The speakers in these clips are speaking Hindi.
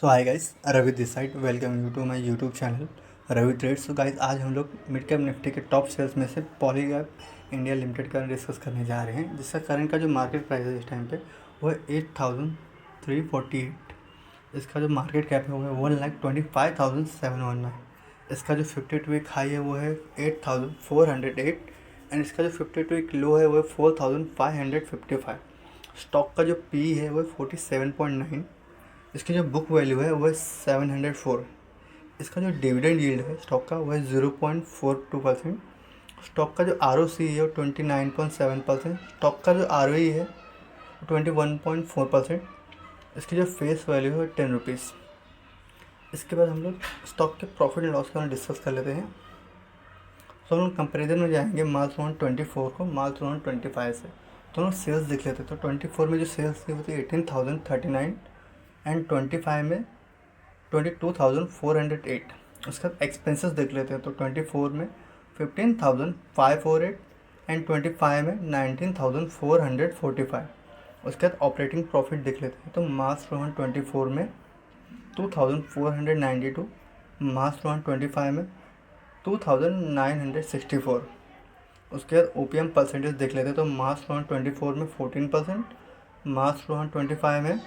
So hi guys, Ravi this side. Welcome you to my YouTube channel Ravi trades. So guys, आज हम लोग मिड कैप निफ्टी के टॉप शेयर्स में से पॉलीगैप इंडिया लिमिटेड का डिस्कस करने जा रहे हैं, जिसका करंट का जो मार्केट प्राइस है इस टाइम पे वो है 8,348। इसका जो मार्केट कैप है वो है 1,25,719। इसका जो 52 वीक हाई है वो है 8,408 एंड इसका जो 52 वीक लो है वो है 4,555। स्टॉक का जो पी है वो है 47.9। इसकी जो बुक वैल्यू है वो है 704। इसका जो डिविडेंड यील्ड है स्टॉक का वो है 0.42%। स्टॉक का जो आर ओ सी है वो 29.7%। स्टॉक का जो आर ओ ई है वो 21.4%। इसकी जो फेस वैल्यू है 10 रुपीज़। इसके बाद हम लोग स्टॉक के प्रॉफिट एंड लॉस का डिस्कस कर लेते हैं। तो हम लोग कंपेरिजन में जाएंगे मार्च 24 को मार्च 25 से। तो हम लोग सेल्स देख लेते हैं। तो 24 में जो सेल्स थी वो थी 18,039 एंड 25 में 22,408। उसका एक्सपेंसेस देख लेते हैं। तो 24 में 15,548 एंड 25 में 19,445। उसके बाद ऑपरेटिंग प्रॉफिट देख लेते हैं। तो मार्च 24 में 2,492, मार्च 25 में 2,964। उसके बाद ओपीएम परसेंटेज देख लेते हैं। तो मार्च 24 में 14%, मार्च 25 में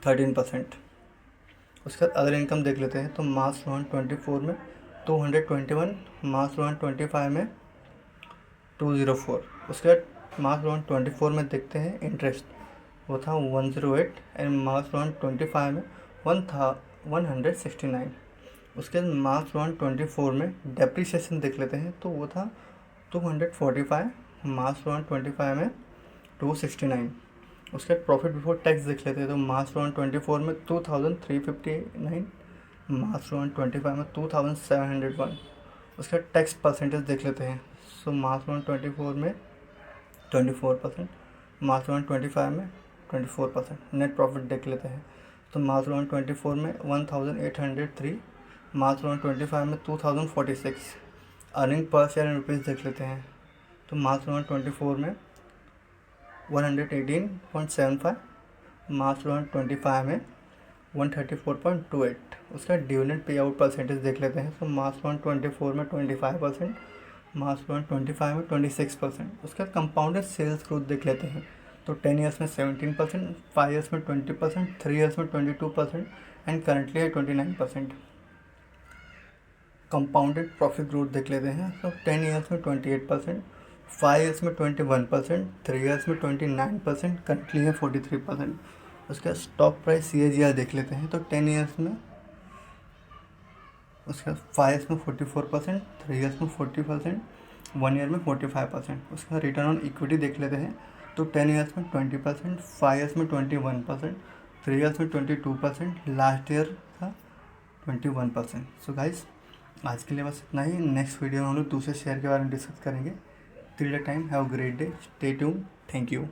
13%। उसके बाद अदर इनकम देख लेते हैं। तो मार्च 24 में 221, मार्च 25 में 204। उसके बाद मार्च 24 में देखते हैं इंटरेस्ट, वो था 108 एंड मार्च 25 में 169। उसके बाद मार्च 24 में डेप्रीसिएशन देख लेते हैं। तो वो था 245, मार्च 25 में 269। उसके बाद प्रॉफिट बिफोर टैक्स देख लेते हैं। तो मार्च 24 में 2,359, मार्च 25 में 2,701। उसका टैक्स परसेंटेज देख लेते हैं। सो मार्च 24 में 24%, मार्च 25 में 24%। नेट प्रॉफिट देख लेते हैं। तो मार्च 24 में 1,803, मार्च 25 में 2,046। Earning per share in rupees देख लेते हैं। तो मार्च 24 में 118.75, मार्च 25 में 134.28। उसका डिविडेंड पे आउट परसेंटेज देख लेते हैं। तो मार्च 24 में 25%, मार्च 25 में 26%। उसका कंपाउंडेड सेल्स ग्रोथ देख लेते हैं। तो 10 ईयर्स में 17%, 5 ईयर्स में 20%, 3 ईयर्स में 22% एंड करंटली है 29%। कंपाउंडेड प्रॉफिट ग्रोथ देख लेते हैं। तो 10 ईयर्स में 28%, 5 ईयर्स में 21%, 3 ईयर्स में 29%, करंटली है 43%। उसका स्टॉक प्राइस CAGR देख लेते हैं। तो 10 ईयर्स में, उसका 5 ईयर्स में 44%, 3 ईयर्स में 40%, 1 ईयर में 45%। उसका रिटर्न ऑन इक्विटी देख लेते हैं। तो 10 ईयर्स में 20%, 5 ईयर्स में 21%, 3 ईयर्स में 22%, लास्ट ईयर था 21%। सो गाइस, आज के लिए बस इतना ही। नेक्स्ट वीडियो में हम लोग दूसरे शेयर के बारे में डिस्कस करेंगे। Till the time, have a great day, stay tuned, thank you.